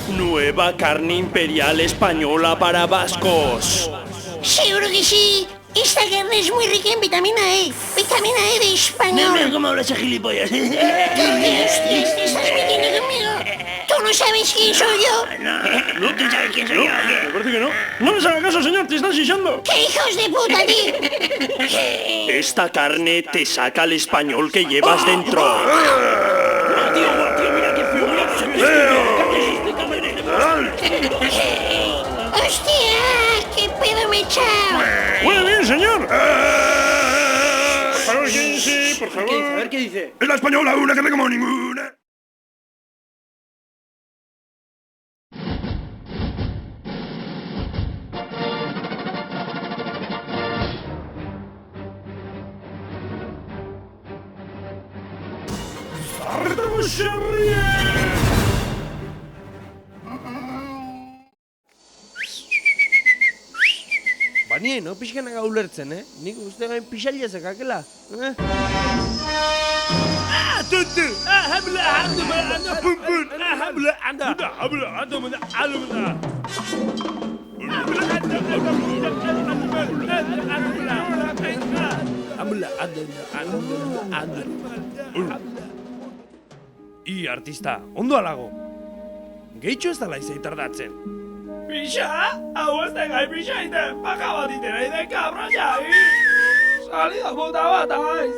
Nueva carne imperial española para vascos. Seguro que sí. Esta carne es muy rica en vitamina E. Vitamina E de español. No, ¿cómo hablas a gilipollas? ¿Qué hostias te estás metiendo conmigo? ¿Tú no sabes quién soy yo? No, ¿tú sabes quién soy yo? Me parece que no. No les haga caso, señor, te están sillando. ¡Qué hijos de puta, tío! Esta carne te saca el español que llevas dentro. Tío, mira qué feo, ¡Hostia! ¡Qué pedo me he echado! Muy bien, señor. Por favor, sí, por favor. A ver qué dice. Es la española, una carne como ninguna. Banie, no pixkanaga ulertzen, Nik uste gain pixalia zakakela, Tonto! Habla, pum, pum! Habla, artista, ondo alago. Gehitxo ez dala izaitardatzen. Pixa? Hau ez da gai pixa iten, baka bat iten aide kabra jai. Salida puta bat aiz.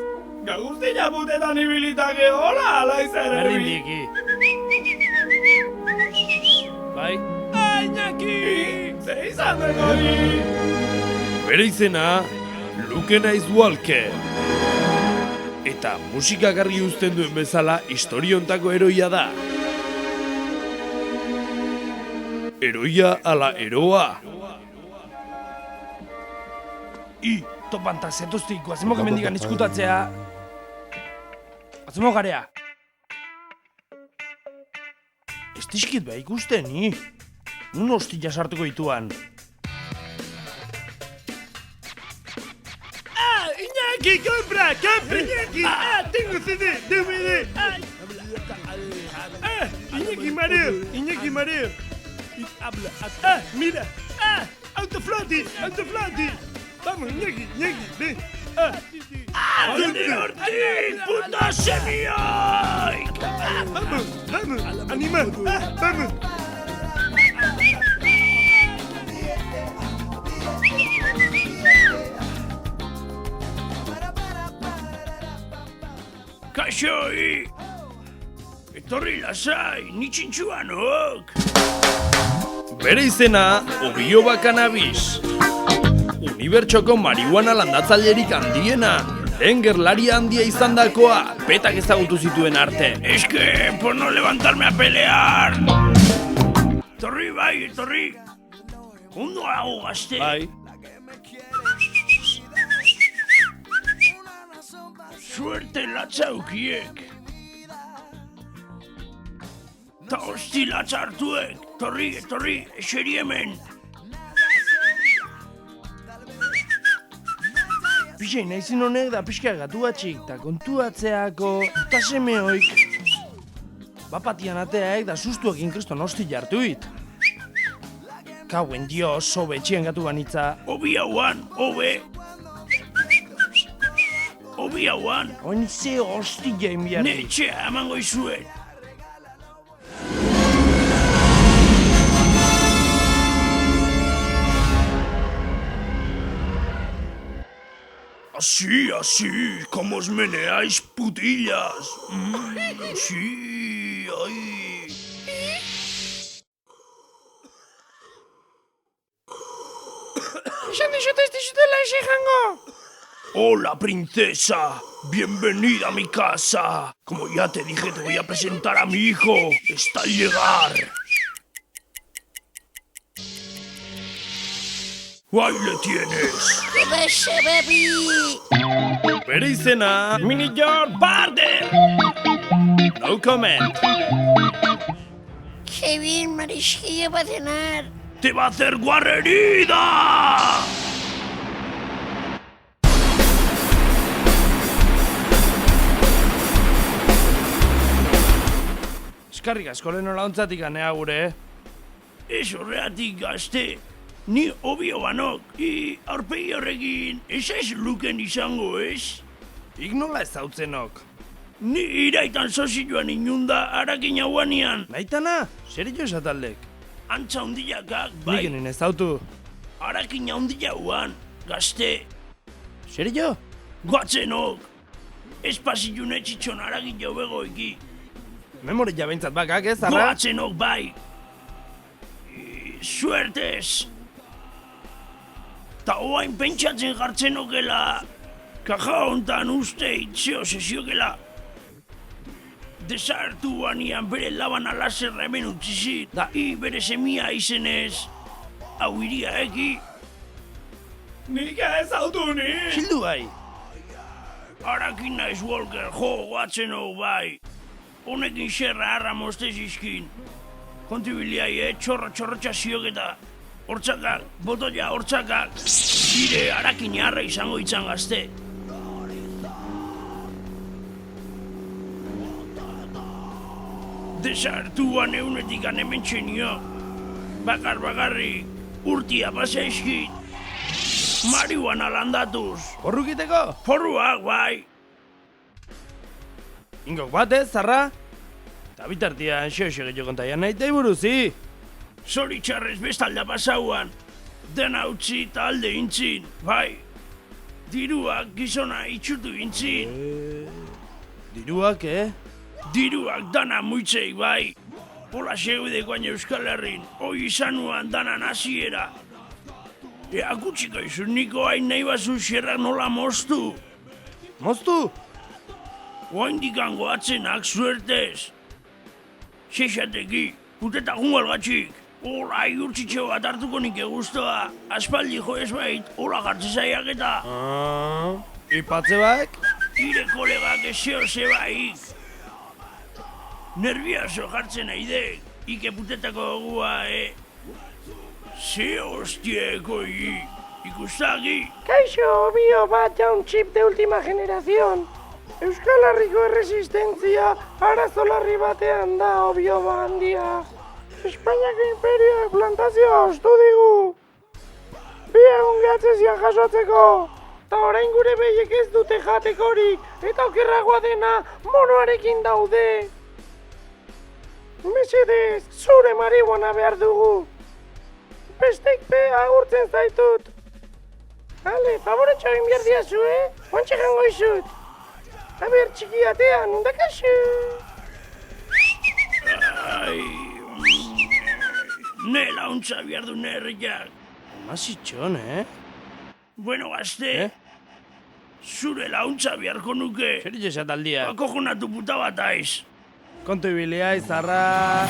Gaguztina putetan ibilitake hola ala izan Berdin diki. Bai? Iñaki! Ze izan den hori? Bere izena, Luke naiz Walker. Eta musika garri uzten duen bezala historiontako heroia da. Heroia ala eroa. Topanta, zetuztik, guazemok emendikan izkutatzea. Guazemok garea. Ez dizkit beha ikusten, ni? Nun hostila sartuko dituan. Iñaki, compra, Iñaki! Tengo CD, DVD! Iñaki mareo! Mira! Autofloti! Vamos, Iñaki, ven! ¡Alde Ortiz, puta semioik! Vamos, anima, vamos! Kaixoi! Etorri lasai, ni txintxuanok! Bere izena, Obioba Cannabis. Unibertsoko marihuana landatzailerik handiena. Lehen gerlaria handia izandakoa, petak ezagutu zituen arte. Eske, por no levantarme a pelear! Etorri bai, etorri! Ondo hau gazte! Bai, Suerte latzaukiek! Ta hosti latzartuek! Etorri, eseri hemen! pixai naizin honek da pixka gatuatxik, ta kontuatzeako, ta semeoik. Bapatian ateaek da sustuekin kriston hosti jartuit. Kauen dio, sobe etxien gatu banitza. Obi hauan, Obi hauan! Oin ze hosti jain biharri. Ne etxea emango izuet! Así, como os meneáis, putillas. Sí, ay. Hola, princesa. Bienvenida a mi casa. Como ya te dije, te voy a presentar a mi hijo. Está al llegar. ¡Ahí le tienes! ¿Qué pasa, papi? Bere izena, Mini George Barder. No comment. ¡Qué bien, marisquillo para cenar! ¡Te va a hacer guarrerida! Eskarrik asko lehen hola ontzatik anea gure, Ez horreatik gazte, ni obio banok, aurpegi horrekin ez luken izango ez? Ik nola ezautzenok? Ni iraitan sozioan inunda harakin hauanian, Naitana, zer jo esataldek? antza hundiakak, Nik bai, enen ezautu. harakin hundia hauan, gazte, Zer jo? goatzenok, espazilun etxitxon harakin jau begoiki, Memore jabentzat bakak ez, arra? goatzenok bai, suertez, ta oain pentsatzen jartzen okela, kaja hontan uste itzeo sesiokela. Desartu banian bere laban alaserra hemen utzizit, da bere semia izenez, hau iria eki. Nik ez autu ni! Xildu bai. Harakin naiz Walker, jo, guatzeno bai. Honekin xerra harra mostez izkin. Kontibiliai, txorro txasioketa. Hortzakak, botoia, hortzakak. Ire, harakin harra izango itzan gazte. Desartuan eunetik hemen txenio. Bakarrik, urtia pasa eskit. Marihuana landatuz. Horrukiteko? Porruak, bai. Ingok batez, zarra? Ta bitartian, xeo gehiago kontaian nahi tei buruzi. Zoritxarrez bestalda pasauan. Dena utzi eta alde intzin, bai. Diruak gizona itxutu intzin. Diruak, Diruak dana muitzei, bai. Hola segudekoan Euskal Herrin, hoi izanuan danan hasiera. Ea kutsiko izun niko hain nahi bazu xerrak nola moztu. Moztu? Oaindikan goatzenak suertez. Seixateki, puteta jungal gatxik. Hola, igurtzitxo bat hartuko nik eguztoa. Aspaldi jo ez bait, hola jartze zaiak eta. Ipatze baek? Ire kolegak ezeo zebaik. Nervioso jartzen naidek, ike putetako gogua, Ze hostieko ikustagi. Kaixo, bio bat jaun chip de última generación. Euskal Herriko erresistentzia arazo larri batean da, obio handia. Espainiako imperioak plantazioa ostu digu. Bi egun gehatzezian jasotzeko. Ta orain gure behiek ez dute jatekorik, eta okerragoa dena monoarekin daude. Mesedez, zure marihuana behar dugu. Bestek be agurtzen zaitut. Ale, favoretxo egin behar diazu, Oantxe jango izut. Aber, txikiatean, dakaxu. Ai, ne launtza behar du nerriak. Masitxon, Bueno, gazte, zure launtza beharko nuke. Zer jo esataldia? Bako jonatu puta bat aiz. Kontu ibilia, izarra...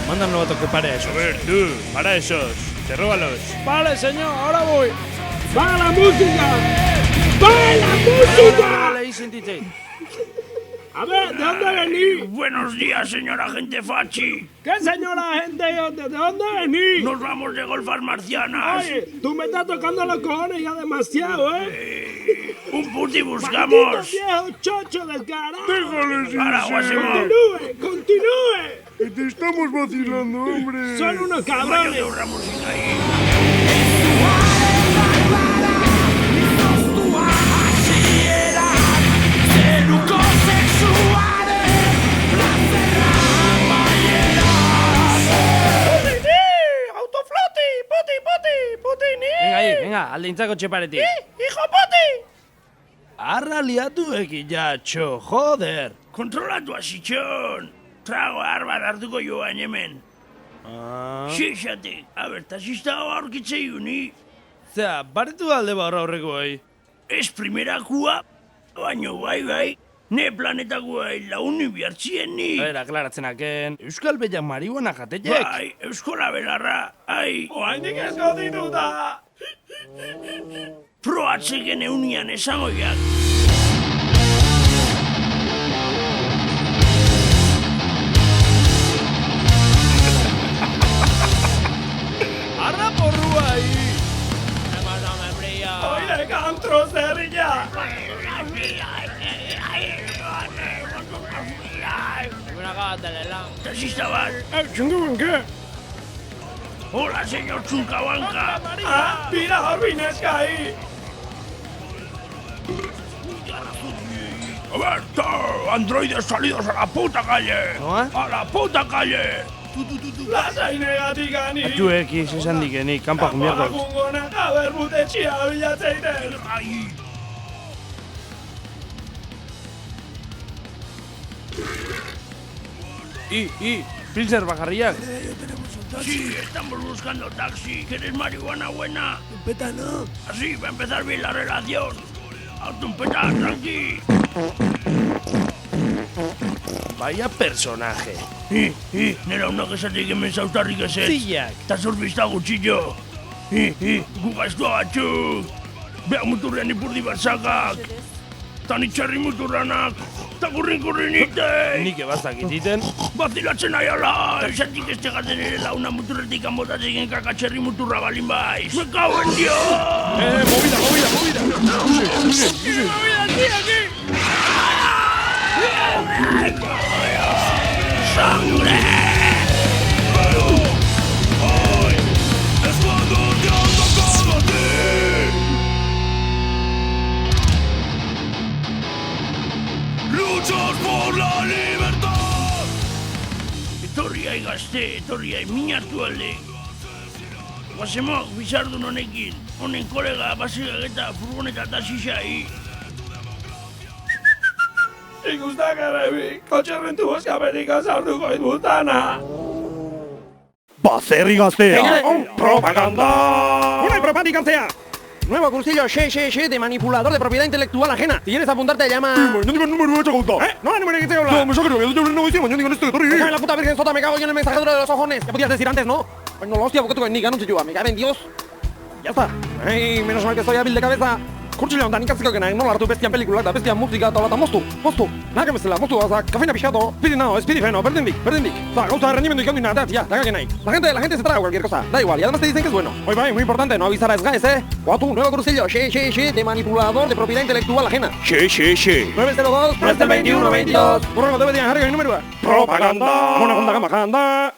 Mándalo a toque para eso. A ver, tú, para esos, te róbalos. Vale, señor, ahora voy. ¡Va la música! ¡Va la música! Vale, ahí sentite. A ver, ¿de dónde venís? Buenos días, señor agente Fachi. ¿Qué señora gente? ¿De dónde venís? Nos vamos de golfas marcianas. Oye, tú me estás tocando los cojones ya demasiado, Un puti ¡Maldito buscamos. viejo chocho del carajo! Para, Guasemón. ¡Continúe! Te estamos vacilando, hombre. ¡Son unos Vaya cabrones! que una música ahí. ¡Autofloti! ¡Puti, ni! Venga, ahí, venga, aldeintzako txeparetik. ¡Hijo puti! Arra liatu eki jatxo, joder. Kontrolatu hasitxon. Trago arbat hartuko joan hemen. Xixatik, abertasista aurkitze juni. Zea, baretu alde barra horreko bai. Ez primerakua, baino bai. Ne planetakoa launi bihartzien ni. Era, klaratzenaken, Euskal Bella marihuana jateiek. Bai, euskola belarra, ai. Oaindik esko dituta. Proatzeken eunian esangoiak. Arra porrua hi! Oire kantro zerrilla. Taxista bat. Txundu banka. Hola, señor Chuncabanca. Ah, pira horbinezkai. A ver, androides salidos a la puta calle. Noa? A la puta calle. Lasai negatik ani. Atxuek izan dikenik, kanpak miardak. Apagungona aberbutetxia bilatzeiten. Ai. Pilser bajarriak. Sí, estamos buscando taxi. ¿Quieres marihuana buena? Petano. Así va a empezar bien la relación. Hazte un peta, tranqui. Vaya personaje. Nera una que esatik hemen zauztarrik ezetz. Zillak. Ta zorbista gutxillo. Gugaztu agatxuk. Beha muturrean ipurdi batzakak. Ta nitxarri muturranak. Ta kurrin itei. Nik ebaztak ititen. Bazilatzen nahi ala. Esatik ez tegaten ere launa muturretik anbotatzen kakatxerri muturra balin baiz. Me cago en Dios. Movida. ¡Sangre! ¡Luchas por la libertad! Etorriai gazte, etorriai minartu alde. Guazemok, bizardun honekin. Honen kolega, basigak eta furgoneta taxixai. Ikustak errebi, kotxerrentu boskaperik azarduko itbutana. Baserri gaztea! ¡Propaganda! ¡Una propaganda! Nuevo cursillo de manipulador de propiedad intelectual ajena. Si quieres apuntarte, llama... No digo el número de chacuta. ¿Eh? No, el número que te habla. No, me saco yo no decimos, yo digo esto de torri. Déjame la puta virgen sota, me cago yo en el mensajero de los ojones. Ya podías decir antes, ¿no? Ay, no, la hostia, porque tú ni no se lleva, me cabe en Dios. Ya está. Ay, menos mal que estoy hábil de cabeza. Kurtxile honetan ikasiko genaik nola hartu bestian pelikula eta bestian musika eta holata moztu. Naga bezala, moztu gazak, kafeina pixato, pirinao, espirifeno, berdindik. Gauza rendimendu ikanduina ateatzia, daga genaik. La gente se traga cualquier cosa, da igual, y además te dicen que es bueno. Oye, muy importante, no avisar a Sgaes, Guatu, nuevo cursillo, de manipulador de propiedad intelectual ajena. 902, presta el 2122. Borrego, debe de dejar el número. Propaganda. Una junta gama,